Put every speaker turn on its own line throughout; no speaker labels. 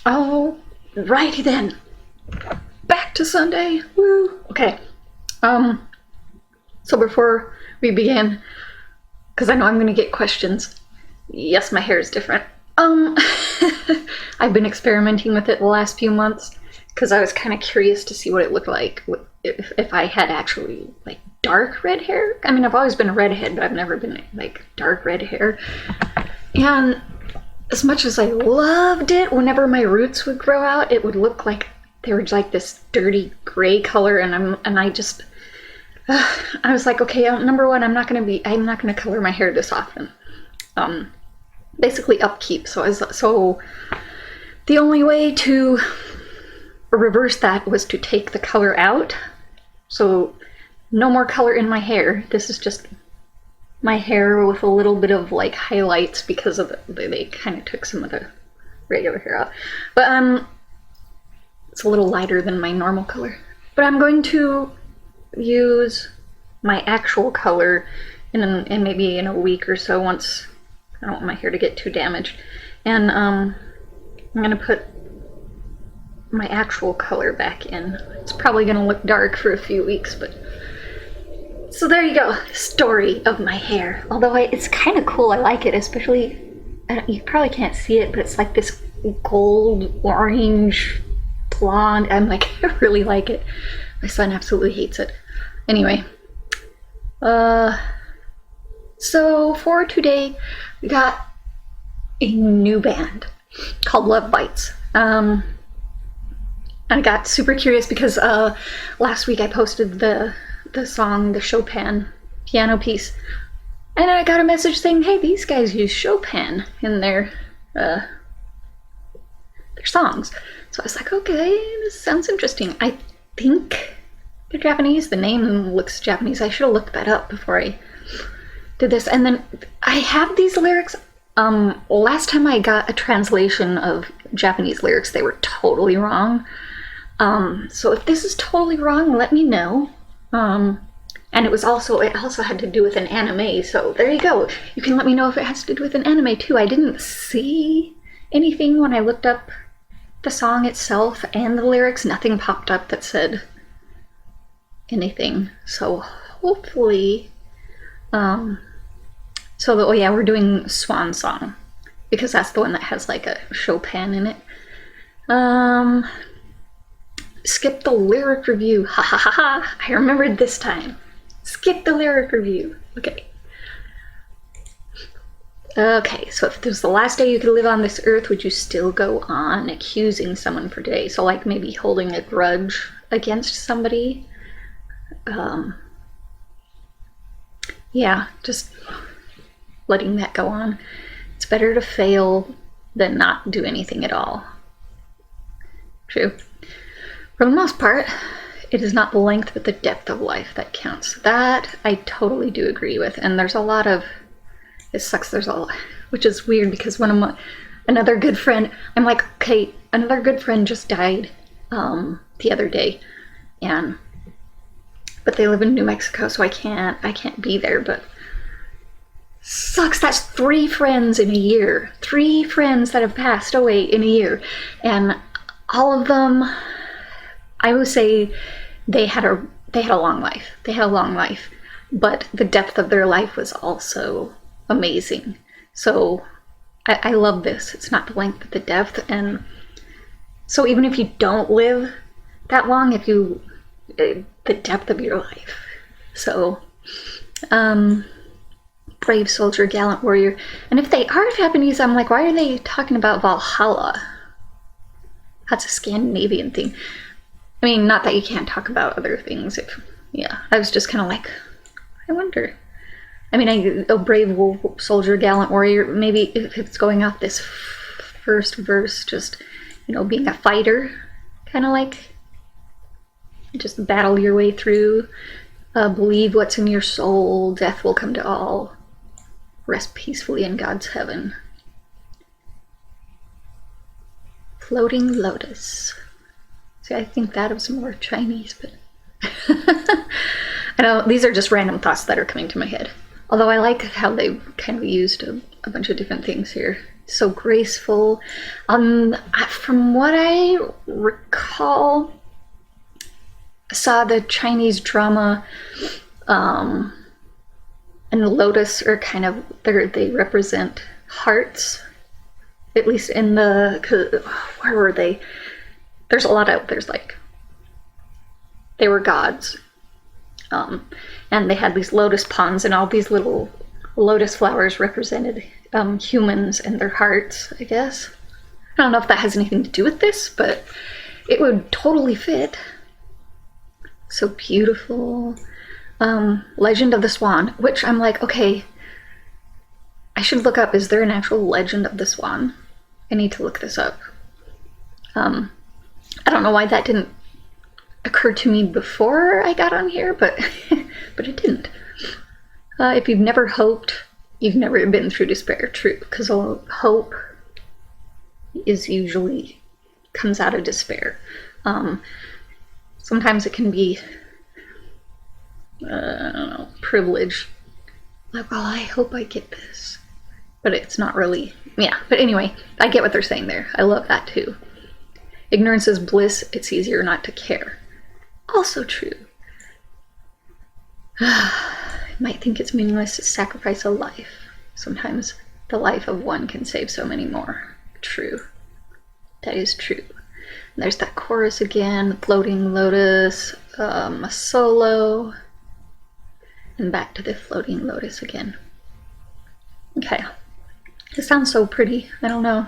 Oh, righty then. Back to Sunday. Woo. Okay. So before we begin, because I know I'm going to get questions. Yes, my hair is different. I've been experimenting with it the last few months because I was kind of curious to see what it looked like if I had actually like dark red hair. I mean, I've always been a redhead, but I've never been like dark red hair. And as much as I loved it, whenever my roots would grow out, it would look like they were like this dirty gray color, and I just I was like, okay, number one, I'm not gonna color my hair this often. Basically upkeep. So the only way to reverse that was to take the color out. So no more color in my hair. This is just my hair with a little bit of like highlights because of they kind of took some of the regular hair out. But it's a little lighter than my normal color. But I'm going to use my actual color in maybe in a week or so, once I don't want my hair to get too damaged. And I'm gonna put my actual color back in. It's probably gonna look dark for a few weeks, but so there you go, story of my hair. Although it's kind of cool, I like it, especially, you probably can't see it, but it's like this gold, orange, blonde. I'm like, I really like it. My son absolutely hates it. Anyway, so for today, we got a new band called Lovebites. I got super curious because last week I posted the song, the Chopin piano piece, and I got a message saying, hey, these guys use Chopin in their songs. So I was like, okay, this sounds interesting. I think they're Japanese. The name looks Japanese. I should have looked that up before I did this. And then I have these lyrics. Last time I got a translation of Japanese lyrics, they were totally wrong. So if this is totally wrong, let me know. And it also had to do with an anime, so there you go. You can let me know if it has to do with an anime too. I didn't see anything when I looked up the song itself and the lyrics. Nothing popped up that said anything. So hopefully, oh yeah, we're doing Swan song because that's the one that has like a Chopin in it. Skip the lyric review. Ha ha ha ha. I remembered this time. Skip the lyric review. Okay. Okay, so if this was the last day you could live on this earth, would you still go on accusing someone for today? So like maybe holding a grudge against somebody. Yeah, just letting that go on. It's better to fail than not do anything at all. True. For the most part, it is not the length but the depth of life that counts. That I totally do agree with. And there's a lot of, it sucks, there's a lot, which is weird because another good friend, I'm like, okay, another good friend just died the other day, but they live in New Mexico, so I can't be there, but sucks. That's 3 friends in a year. 3 friends that have passed away in a year. And all of them, I would say they had a long life. They had a long life, but the depth of their life was also amazing. So I love this. It's not the length but the depth. And so even if you don't live that long, the depth of your life. So brave soldier, gallant warrior. And if they are Japanese, I'm like, why are they talking about Valhalla? That's a Scandinavian thing. I mean, not that you can't talk about other things. I was just kind of like, I wonder. I mean, a brave soldier, gallant warrior, maybe if it's going off this first verse, just, being a fighter, kind of like, just battle your way through, believe what's in your soul, death will come to all, rest peacefully in God's heaven. Floating lotus. See, I think that was more Chinese, but I know these are just random thoughts that are coming to my head. Although I like how they kind of used a bunch of different things here. so graceful. From what I recall, I saw the Chinese drama, and the lotus are kind of, they represent hearts, at least in the, where were they? There's a lot there's like, they were gods, and they had these lotus ponds, and all these little lotus flowers represented humans and their hearts, I guess. I don't know if that has anything to do with this, but it would totally fit. So beautiful. Legend of the Swan, which I'm like, okay, I should look up, is there an actual Legend of the Swan? I need to look this up. I don't know why that didn't occur to me before I got on here, but but it didn't. If you've never hoped, you've never been through despair. True, because hope is usually comes out of despair. Sometimes it can be, I don't know, privilege. Like, well, I hope I get this. But it's not really, yeah. But anyway, I get what they're saying there. I love that too. Ignorance is bliss, it's easier not to care. Also true. You might think it's meaningless to sacrifice a life. Sometimes the life of one can save so many more. True. That is true. And there's that chorus again, floating lotus, a solo, and back to the floating lotus again. Okay. It sounds so pretty. I don't know.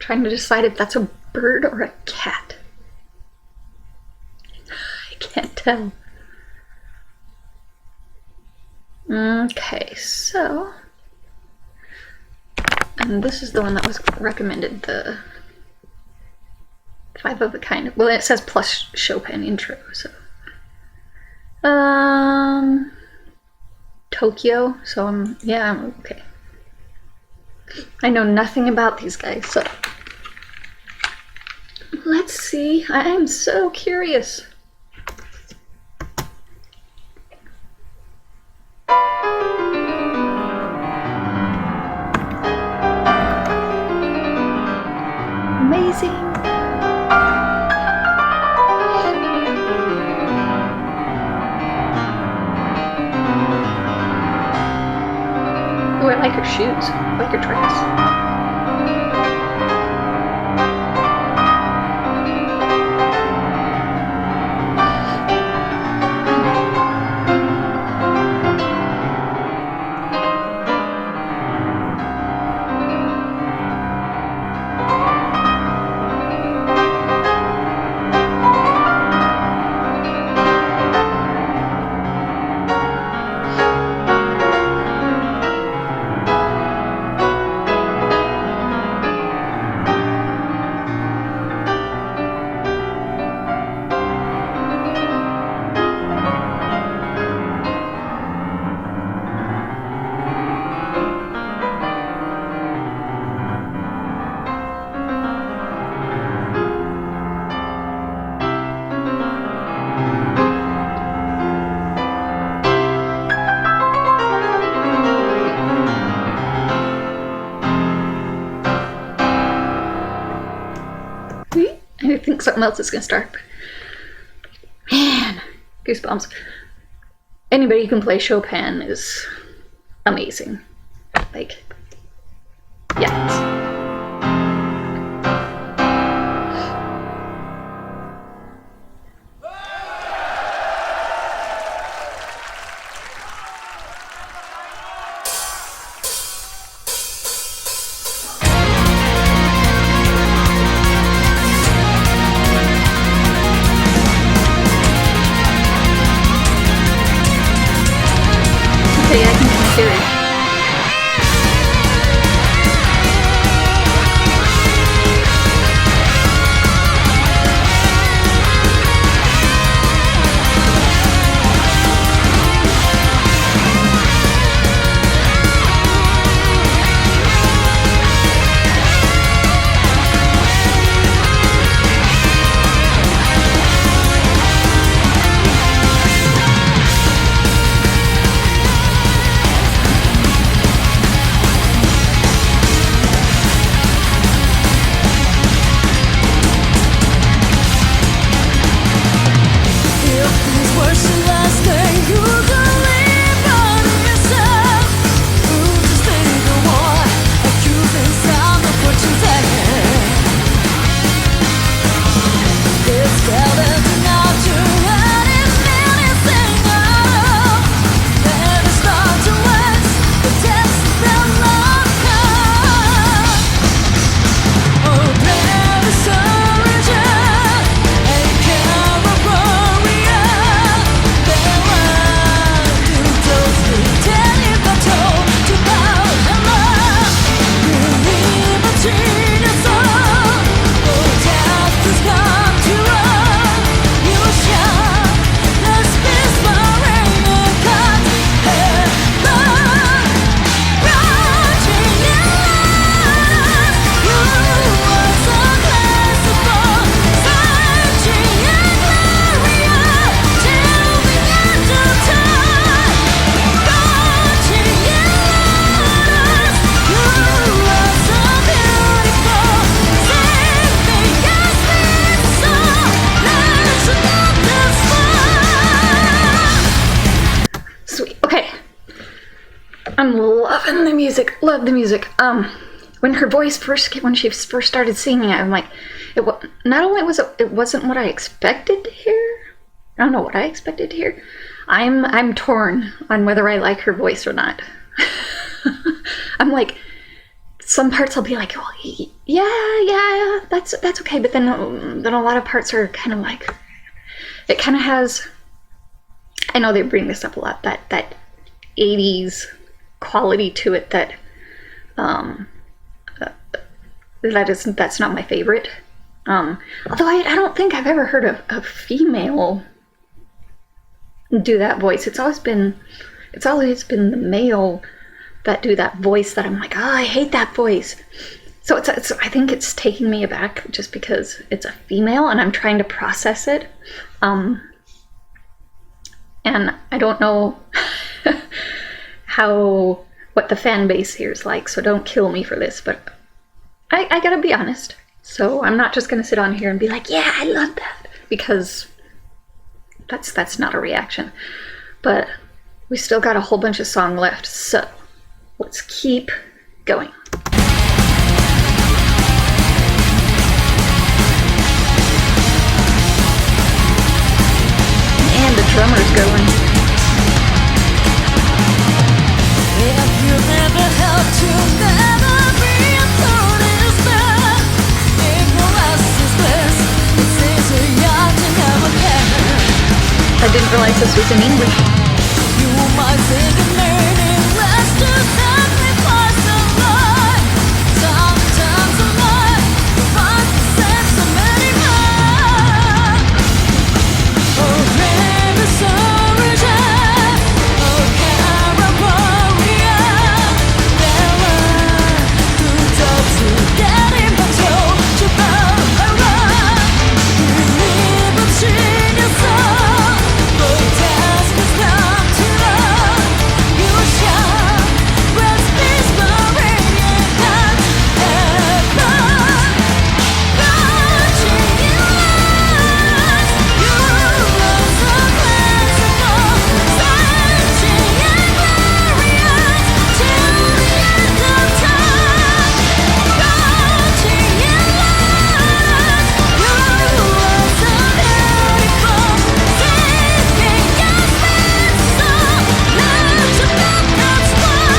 Trying to decide if that's a bird or a cat. I can't tell. Okay, so, and this is the one that was recommended, the 5 of a kind. Well, it says plus Chopin intro, so. Tokyo, so I'm okay. I know nothing about these guys, so let's see. I am so curious. Amazing. Oh, I like her shoes. I like her dress. I think something else is gonna start. Man, goosebumps. Anybody who can play Chopin is amazing. Like, yes. Okay, I can consider it. I'm loving the music. Love the music. When she first started singing, I'm like, not only it wasn't what I expected to hear. I don't know what I expected to hear. I'm torn on whether I like her voice or not. I'm like, some parts I'll be like, well, yeah, that's okay. But then a lot of parts are kind of like, it kind of has. I know they bring this up a lot, that 80s quality to it that's not my favorite. Although I don't think I've ever heard a female do that voice. It's always been the male that do that voice that I'm like, oh, I hate that voice. So I think it's taking me aback just because it's a female and I'm trying to process it. And I don't know what the fan base here is like, so don't kill me for this, but I gotta be honest. So I'm not just gonna sit on here and be like, yeah, I love that, because that's not a reaction. But we still got a whole bunch of song left, so let's keep going. And the drummer's going.
If you never helped, you'll never be a thorn in his back. Ignorance is bliss. It's easy to never care.
I didn't realize this was in English.
You might think it meaningless to sacrifice a life. Sometimes a life finds the sense of many more. Oh, baby, sorry, oh, California. There were good times to get in control. To burn around. Believe in genius. The task is not to love. You shall rest peace, marine that ever. Watching you last, you lose the principle. Searching and glorious till the end of time. Watching you last, you lose the beautiful. Seeking your sense of let your focus fly.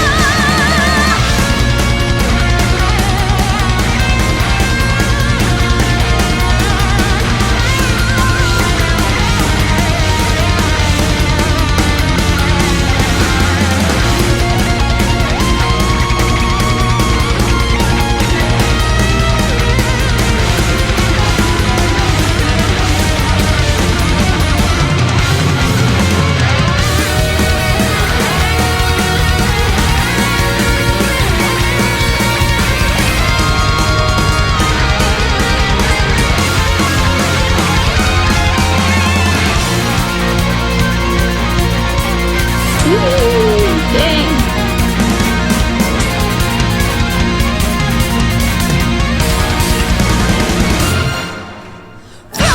Dang.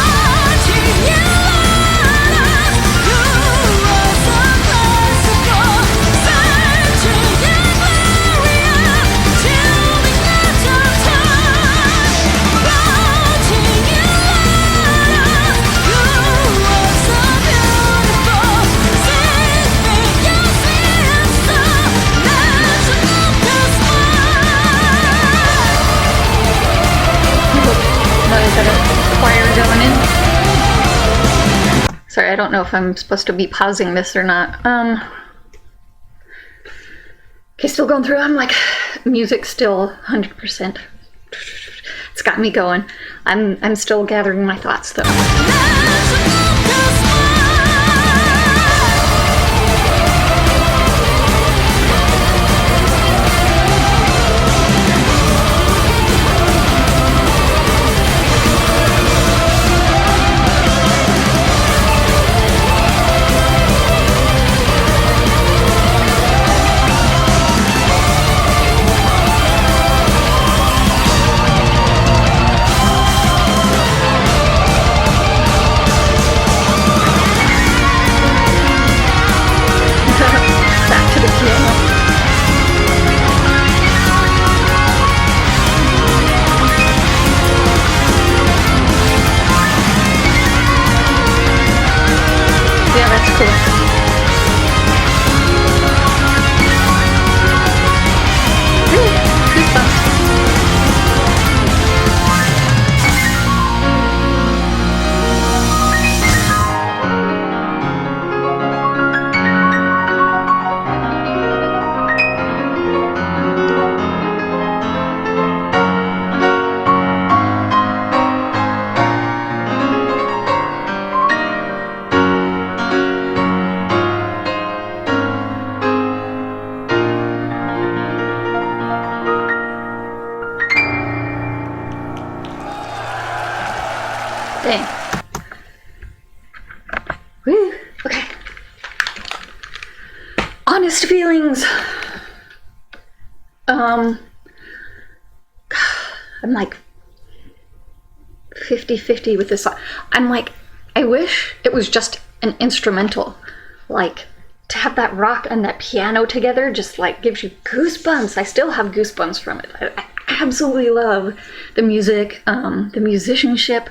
Watching you last, you lose the principle. Searching and glorious till the end of time. Watching you last, you lose the beautiful. Seeking your sense of let your focus fly.
Is that a choir going in? Sorry, I don't know if I'm supposed to be pausing this or not. Okay, still going through. I'm like, music still 100%. It's got me going. I'm still gathering my thoughts though.
Let your focus fly.
Woo. Okay. Honest feelings. I'm like 50-50 with this song. I'm like, I wish it was just an instrumental. Like, to have that rock and that piano together just like gives you goosebumps. I still have goosebumps from it. I absolutely love the music, the musicianship.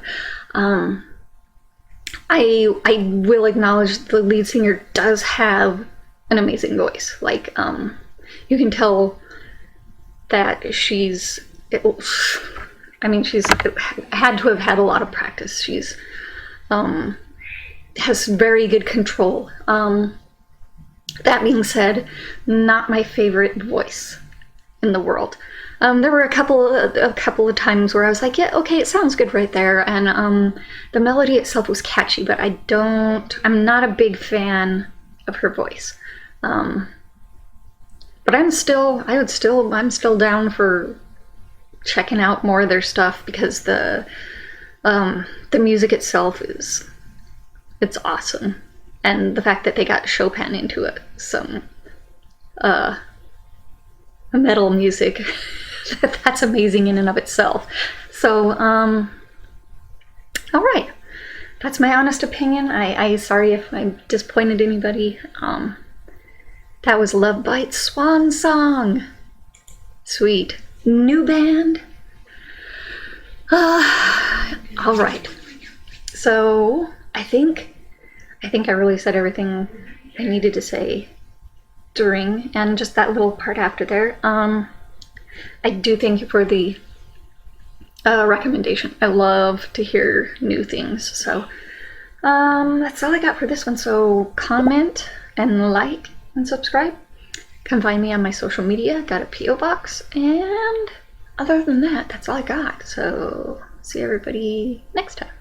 I will acknowledge the lead singer does have an amazing voice. Like, you can tell that she's had to have had a lot of practice. She's has very good control. That being said, not my favorite voice in the world. There were a couple of times where I was like, yeah, okay, it sounds good right there, and the melody itself was catchy, but I'm not a big fan of her voice. But I'm still down for checking out more of their stuff, because the music itself it's awesome, and the fact that they got Chopin into it, some metal music, that's amazing in and of itself. So all right, that's my honest opinion. I sorry if I disappointed anybody. That was Lovebites' Swan Song. Sweet. New band. All right. So I think I really said everything I needed to say during, and just that little part after there. I do thank you for the recommendation. I love to hear new things. So that's all I got for this one. So comment and like and subscribe. Come find me on my social media. Got a P.O. box, and other than that, that's all I got. So see everybody next time.